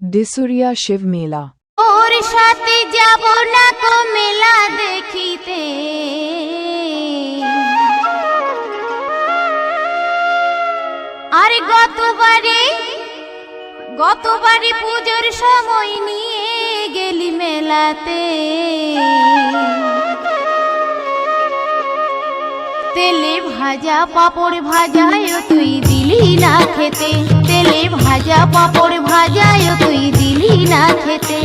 Dysuria Shiva মেলা। ওর সাথে যাব না কো মেলা দেখিতে, আরে গতবারে পুজোর সময় নিয়ে গেলি মেলাতে। তেলে ভাজা পাপড় ভাজায় তুই দিলি না খেতে, তেলে ভাজা পাপড় ভাজায় তুই দিলি না খেতে।